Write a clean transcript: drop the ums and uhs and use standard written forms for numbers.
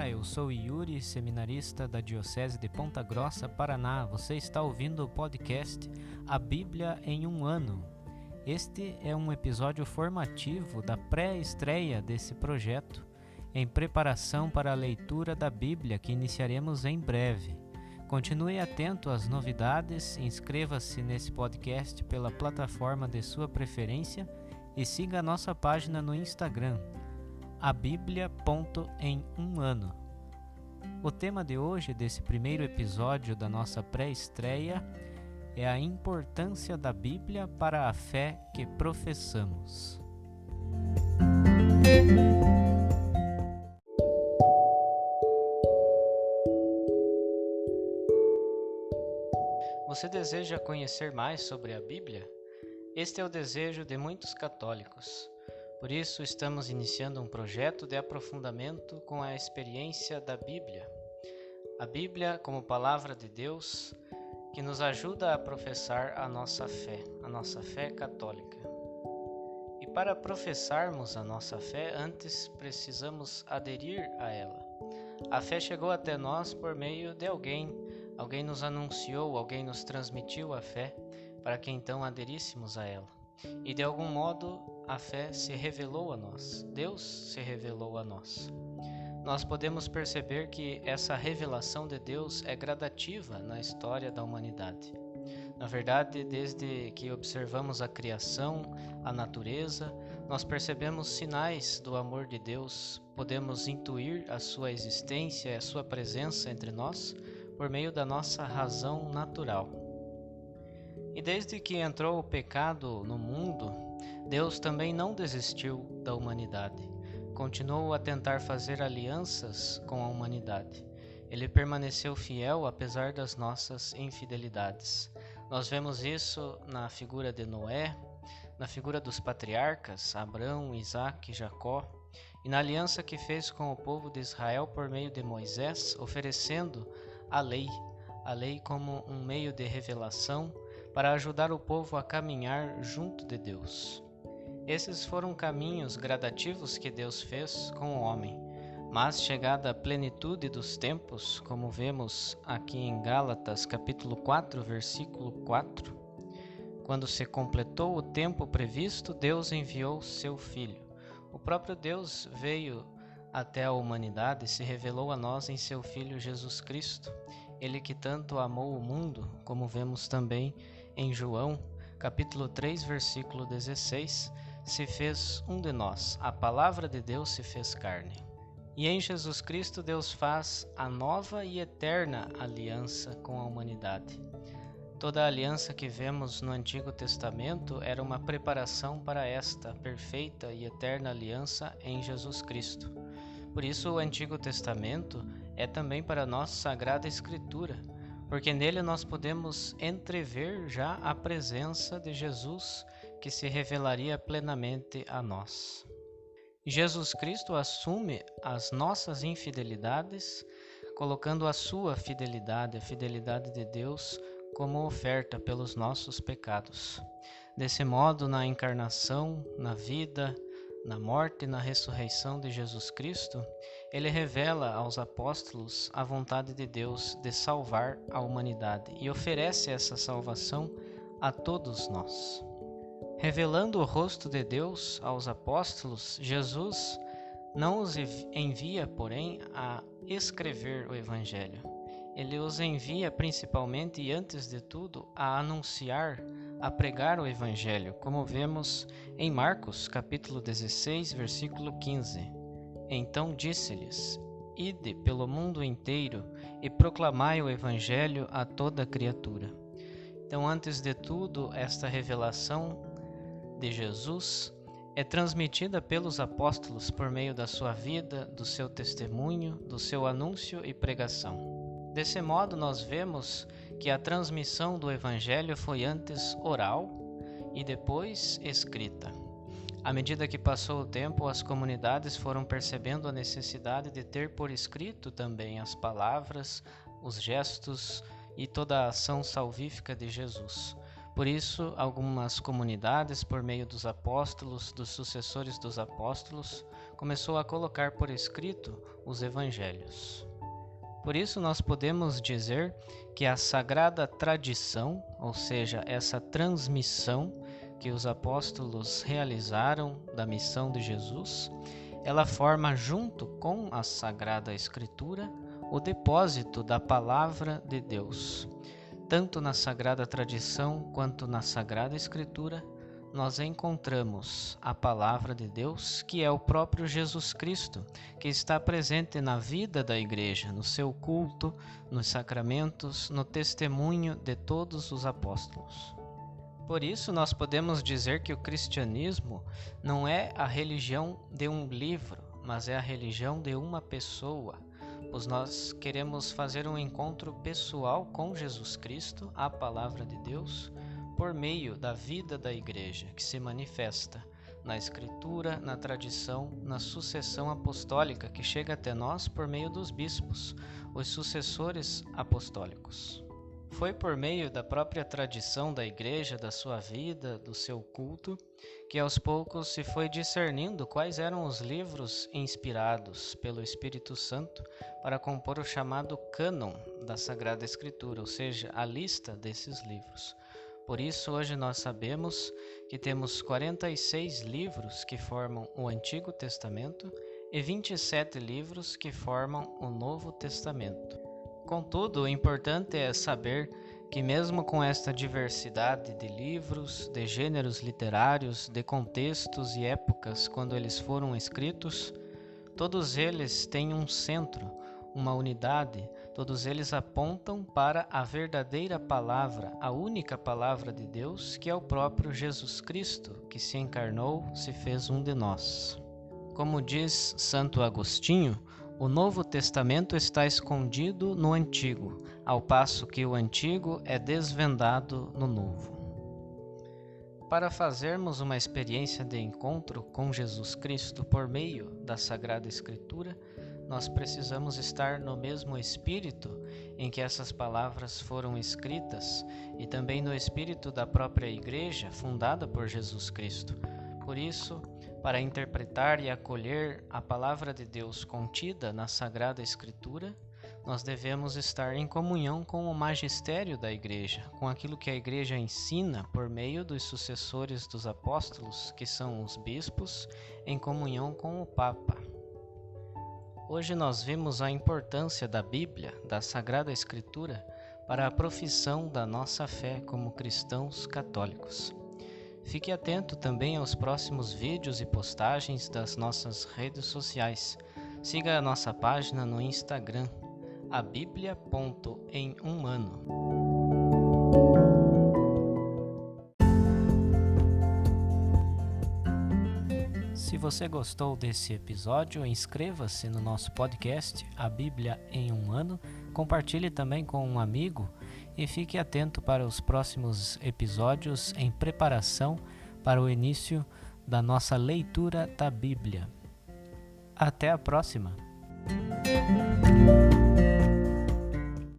Olá, eu sou Yuri, seminarista da Diocese de Ponta Grossa, Paraná. Você está ouvindo o podcast A Bíblia em um Ano. Este é um episódio formativo da pré-estreia desse projeto, em preparação para a leitura da Bíblia que iniciaremos em breve. Continue atento às novidades, inscreva-se nesse podcast pela plataforma de sua preferência e siga a nossa página no Instagram, abiblia.em1ano. O tema de hoje, desse primeiro episódio da nossa pré-estreia, é a importância da Bíblia para a fé que professamos. Você deseja conhecer mais sobre a Bíblia? Este é o desejo de muitos católicos. Por isso, estamos iniciando um projeto de aprofundamento com a experiência da Bíblia. A Bíblia como palavra de Deus que nos ajuda a professar a nossa fé católica. E para professarmos a nossa fé, antes precisamos aderir a ela. A fé chegou até nós por meio de alguém nos anunciou, alguém nos transmitiu a fé, para que então aderíssemos a ela. E de algum modo a fé se revelou a nós, Deus se revelou a nós. Nós podemos perceber que essa revelação de Deus é gradativa na história da humanidade. Na verdade, desde que observamos a criação, a natureza, nós percebemos sinais do amor de Deus, podemos intuir a sua existência, a sua presença entre nós, por meio da nossa razão natural. E desde que entrou o pecado no mundo, Deus também não desistiu da humanidade. Continuou a tentar fazer alianças com a humanidade. Ele permaneceu fiel apesar das nossas infidelidades. Nós vemos isso na figura de Noé, na figura dos patriarcas, Abraão, Isaque e Jacó, e na aliança que fez com o povo de Israel por meio de Moisés, oferecendo a lei como um meio de revelação para ajudar o povo a caminhar junto de Deus. Esses foram caminhos gradativos que Deus fez com o homem, mas chegada a plenitude dos tempos, como vemos aqui em Gálatas capítulo 4, versículo 4, quando se completou o tempo previsto, Deus enviou seu Filho. O próprio Deus veio até a humanidade e se revelou a nós em seu Filho Jesus Cristo. Ele que tanto amou o mundo, como vemos também em João, capítulo 3, versículo 16, se fez um de nós. A palavra de Deus se fez carne. E em Jesus Cristo Deus faz a nova e eterna aliança com a humanidade. Toda a aliança que vemos no Antigo Testamento era uma preparação para esta perfeita e eterna aliança em Jesus Cristo. Por isso o Antigo Testamento é também para nós Sagrada Escritura, porque nele nós podemos entrever já a presença de Jesus que se revelaria plenamente a nós. Jesus Cristo assume as nossas infidelidades, colocando a sua fidelidade, a fidelidade de Deus, como oferta pelos nossos pecados. Desse modo, na encarnação, na vida, na morte e na ressurreição de Jesus Cristo, ele revela aos apóstolos a vontade de Deus de salvar a humanidade e oferece essa salvação a todos nós. Revelando o rosto de Deus aos apóstolos, Jesus não os envia, porém, a escrever o Evangelho. Ele os envia principalmente e antes de tudo a anunciar, a pregar o Evangelho, como vemos em Marcos, capítulo 16, versículo 15. Então disse-lhes: Ide pelo mundo inteiro e proclamai o Evangelho a toda criatura. Então, antes de tudo, esta revelação de Jesus é transmitida pelos apóstolos por meio da sua vida, do seu testemunho, do seu anúncio e pregação. Desse modo, nós vemos que a transmissão do Evangelho foi antes oral e depois escrita. À medida que passou o tempo, as comunidades foram percebendo a necessidade de ter por escrito também as palavras, os gestos e toda a ação salvífica de Jesus. Por isso, algumas comunidades, por meio dos apóstolos, dos sucessores dos apóstolos, começou a colocar por escrito os evangelhos. Por isso nós podemos dizer que a sagrada tradição, ou seja, essa transmissão que os apóstolos realizaram da missão de Jesus, ela forma junto com a Sagrada Escritura o depósito da Palavra de Deus. Tanto na Sagrada Tradição quanto na Sagrada Escritura, nós encontramos a Palavra de Deus, que é o próprio Jesus Cristo, que está presente na vida da Igreja, no seu culto, nos sacramentos, no testemunho de todos os apóstolos. Por isso, nós podemos dizer que o cristianismo não é a religião de um livro, mas é a religião de uma pessoa, pois nós queremos fazer um encontro pessoal com Jesus Cristo, a Palavra de Deus, por meio da vida da Igreja, que se manifesta na Escritura, na tradição, na sucessão apostólica que chega até nós por meio dos bispos, os sucessores apostólicos. Foi por meio da própria tradição da Igreja, da sua vida, do seu culto, que aos poucos se foi discernindo quais eram os livros inspirados pelo Espírito Santo para compor o chamado cânon da Sagrada Escritura, ou seja, a lista desses livros. Por isso, hoje nós sabemos que temos 46 livros que formam o Antigo Testamento e 27 livros que formam o Novo Testamento. Contudo, o importante é saber que mesmo com esta diversidade de livros, de gêneros literários, de contextos e épocas quando eles foram escritos, todos eles têm um centro, uma unidade, todos eles apontam para a verdadeira palavra, a única palavra de Deus, que é o próprio Jesus Cristo, que se encarnou, se fez um de nós. Como diz Santo Agostinho, o Novo Testamento está escondido no Antigo, ao passo que o Antigo é desvendado no Novo. Para fazermos uma experiência de encontro com Jesus Cristo por meio da Sagrada Escritura, nós precisamos estar no mesmo espírito em que essas palavras foram escritas e também no espírito da própria Igreja fundada por Jesus Cristo. Por isso, para interpretar e acolher a palavra de Deus contida na Sagrada Escritura, nós devemos estar em comunhão com o magistério da Igreja, com aquilo que a Igreja ensina por meio dos sucessores dos apóstolos, que são os bispos, em comunhão com o Papa. Hoje nós vimos a importância da Bíblia, da Sagrada Escritura, para a profissão da nossa fé como cristãos católicos. Fique atento também aos próximos vídeos e postagens das nossas redes sociais. Siga a nossa página no Instagram, abiblia.emumano. Se você gostou desse episódio, inscreva-se no nosso podcast, A Bíblia em um Ano, compartilhe também com um amigo e fique atento para os próximos episódios em preparação para o início da nossa leitura da Bíblia. Até a próxima!